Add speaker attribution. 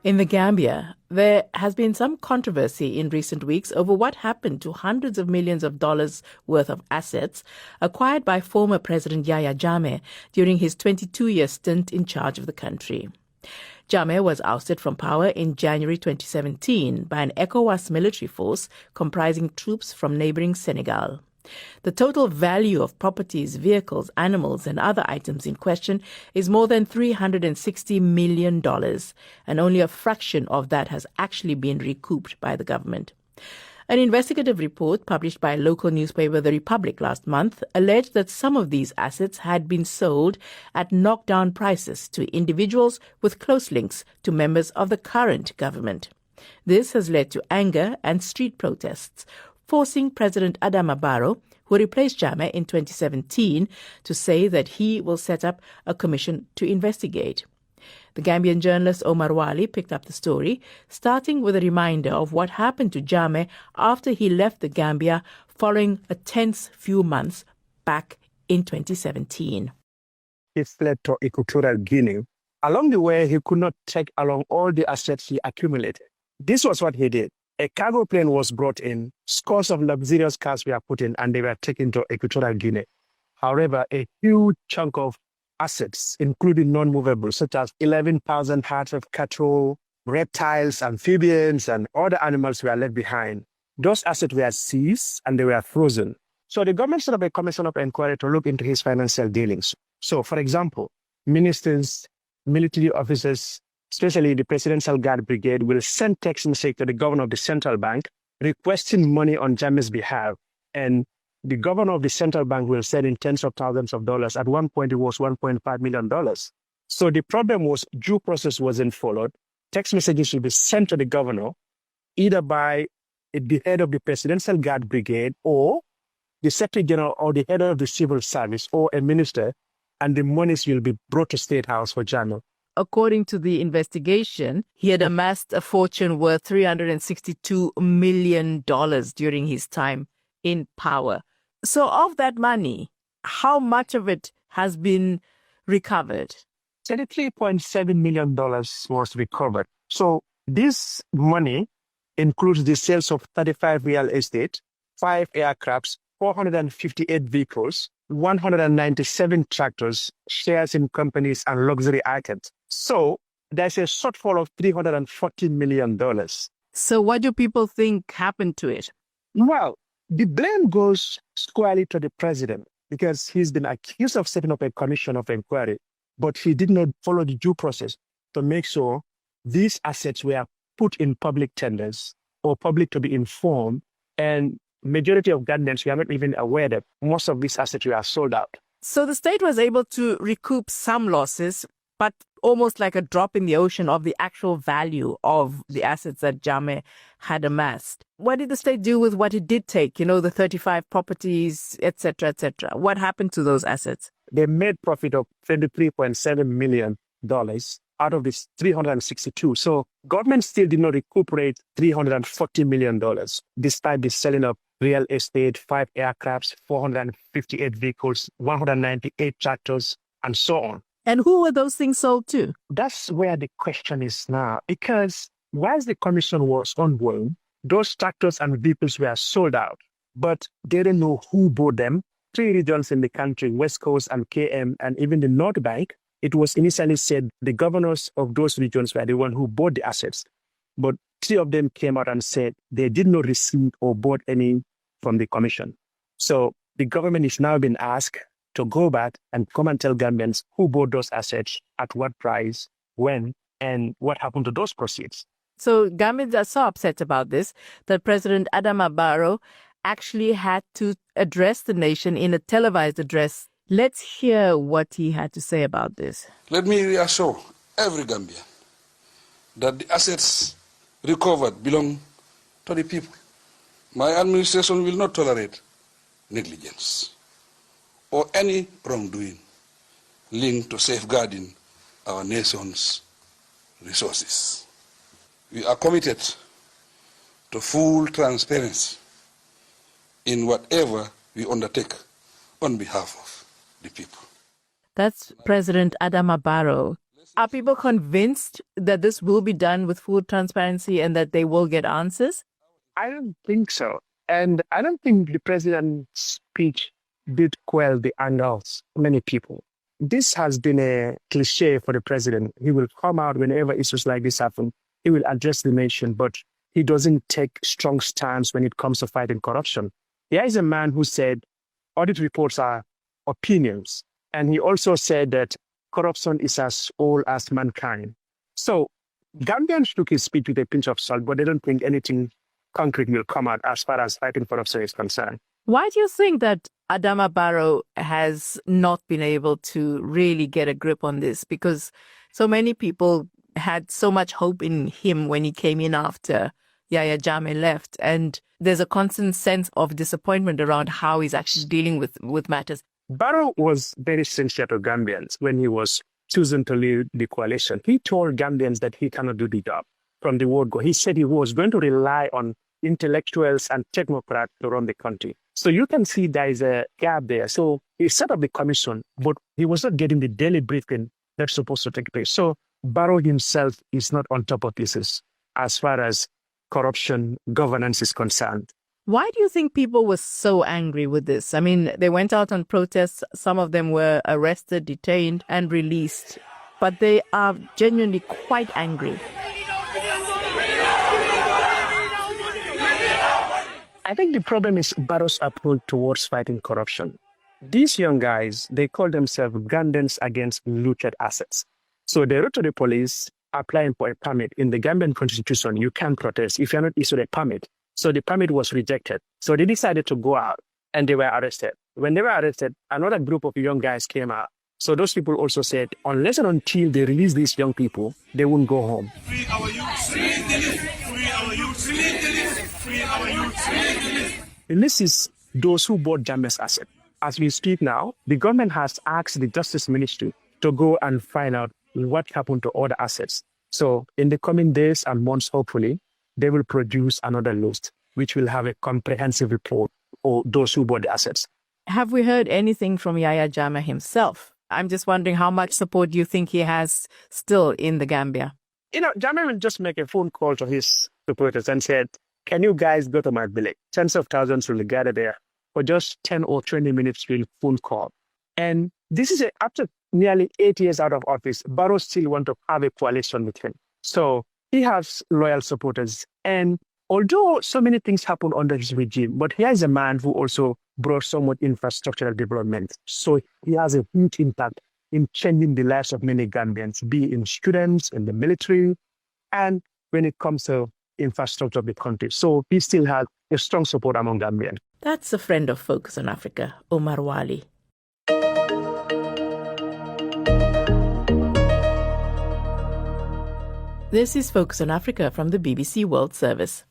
Speaker 1: In the Gambia, there has been some controversy in recent weeks over what happened to hundreds of millions of dollars worth of assets acquired by former President Yahya Jammeh during his 22-year stint in charge of the country. Jammeh was ousted from power in January 2017 by an ECOWAS military force comprising troops from neighboring Senegal. The total value of properties, vehicles, animals and other items in question is more than $360 million, and only a fraction of that has actually been recouped by the government. An investigative report published by a local newspaper, The Republic, last month alleged that some of these assets had been sold at knockdown prices to individuals with close links to members of the current government. This has led to anger and street protests, forcing President Adama Barrow, who replaced Jammeh in 2017, to say that he will set up a commission to investigate. The Gambian journalist Omar Wali picked up the story, starting with a reminder of what happened to Jammeh after he left the Gambia following a tense few months back in 2017.
Speaker 2: He fled to Equatorial Guinea. Along the way, he could not take along all the assets he accumulated. This was what he did. A cargo plane was brought in, scores of luxurious cars were put in, and they were taken to Equatorial Guinea. However, a huge chunk of assets, including non-movables, such as 11,000 herds of cattle, reptiles, amphibians, and other animals were left behind. Those assets were seized and they were frozen. So the government set up a commission of inquiry to look into his financial dealings. So, for example, ministers, military officers, especially the Presidential Guard Brigade, will send text message to the governor of the central bank requesting money on Jammeh's behalf. And the governor of the central bank will send in tens of thousands of dollars. At one point, it was $1.5 million. So the problem was due process wasn't followed. Text messages will be sent to the governor, either by the head of the Presidential Guard Brigade or the Secretary General or the head of the civil service or a minister, and the monies will be brought to State House for Jammeh.
Speaker 1: According to the investigation, he had amassed a fortune worth $362 million during his time in power. So of that money, how much of it has been recovered?
Speaker 2: $33.7 million was recovered. So this money includes the sales of 35 real estate, 5 aircrafts, 458 vehicles, 197 tractors, shares in companies, and luxury items. So there's a shortfall of $340 million.
Speaker 1: So what do people think happened to it?
Speaker 2: Well, the blame goes squarely to the president because he's been accused of setting up a commission of inquiry, but he did not follow the due process to make sure these assets were put in public tenders or public to be informed. And majority of Ghanaians were not even aware that most of these assets were sold out.
Speaker 1: So the state was able to recoup some losses, but almost like a drop in the ocean of the actual value of the assets that Jammeh had amassed. What did the state do with what it did take? The 35 properties, etc., etc. What happened to those assets?
Speaker 2: They made profit of $23.7 million out of this 362. So government still did not recuperate $340 million, despite the selling of real estate, 5 aircrafts, 458 vehicles, 198 tractors, and so on.
Speaker 1: And who were those things sold to?
Speaker 2: That's where the question is now, because whilst the commission was ongoing, those tractors and vehicles were sold out, but they didn't know who bought them. 3 regions in the country, West Coast and KM, and even the North Bank, it was initially said the governors of those regions were the ones who bought the assets. But 3 of them came out and said they did not receive or bought any from the commission. So the government is now being asked to go back and come and tell Gambians who bought those assets, at what price, when, and what happened to those proceeds.
Speaker 1: So Gambians are so upset about this that President Adama Barrow actually had to address the nation in a televised address. Let's hear what he had to say about this.
Speaker 3: Let me reassure every Gambian that the assets recovered belong to the people. My administration will not tolerate negligence or any wrongdoing linked to safeguarding our nation's resources. We are committed to full transparency in whatever we undertake on behalf of the people.
Speaker 1: That's President Adama Barrow Are people convinced that this will be done with full transparency and that they will get answers?
Speaker 2: I don't think so. And I don't think the president's speech did quell the anger of many people. This has been a cliche for the president. He will come out whenever issues like this happen. He will address the nation, but he doesn't take strong stance when it comes to fighting corruption. Here is a man who said audit reports are opinions. And he also said that corruption is as old as mankind. So Gambians took his speech with a pinch of salt, but they don't think anything concrete will come out as far as fighting corruption is concerned.
Speaker 1: Why do you think that Adama Barrow has not been able to really get a grip on this? Because so many people had so much hope in him when he came in after Yahya Jammeh left. And there's a constant sense of disappointment around how he's actually dealing with matters.
Speaker 2: Barrow was very sincere to Gambians when he was chosen to lead the coalition. He told Gambians that he cannot do the job from the word go. He said he was going to rely on intellectuals and technocrats to run the country. So you can see there is a gap there. So he set up the commission, but he was not getting the daily briefing that's supposed to take place. So Barrow himself is not on top of this as far as corruption governance is concerned.
Speaker 1: Why do you think people were so angry with this? I mean, they went out on protests. Some of them were arrested, detained, and released. But they are genuinely quite angry.
Speaker 2: I think the problem is Barrow's approach towards fighting corruption. These young guys, they call themselves Gandans against looted assets. So they wrote to the police applying for a permit. In the Gambian constitution, you can't protest if you're not issued a permit. So the permit was rejected. So they decided to go out and they were arrested. When they were arrested, another group of young guys came out. So those people also said, unless and until they release these young people, they won't go home.
Speaker 4: Free our youth, free the list, free our youth, free the list, free our youth, free the list.
Speaker 2: And this is those who bought Jammeh'S asset. As we speak now, the government has asked the Justice Ministry to go and find out what happened to all the assets. So in the coming days and months, hopefully, they will produce another list, which will have a comprehensive report of those who bought the assets.
Speaker 1: Have we heard anything from Yahya Jammeh himself? I'm just wondering how much support do you think he has still in the Gambia?
Speaker 2: Jammeh will just make a phone call to his supporters and said, can you guys go to my village? Tens of thousands will gather there for just 10 or 20 minutes will phone call. And this is after nearly 8 years out of office, Barrow still want to have a coalition with him. So he has loyal supporters. And although so many things happen under his regime, but he is a man who also brought so much infrastructural development. So he has a huge impact in changing the lives of many Gambians, be it in students, in the military, and when it comes to infrastructure of the country. So he still has a strong support among Gambians.
Speaker 1: That's a friend of Focus on Africa, Omar Wali. This is Focus on Africa from the BBC World Service.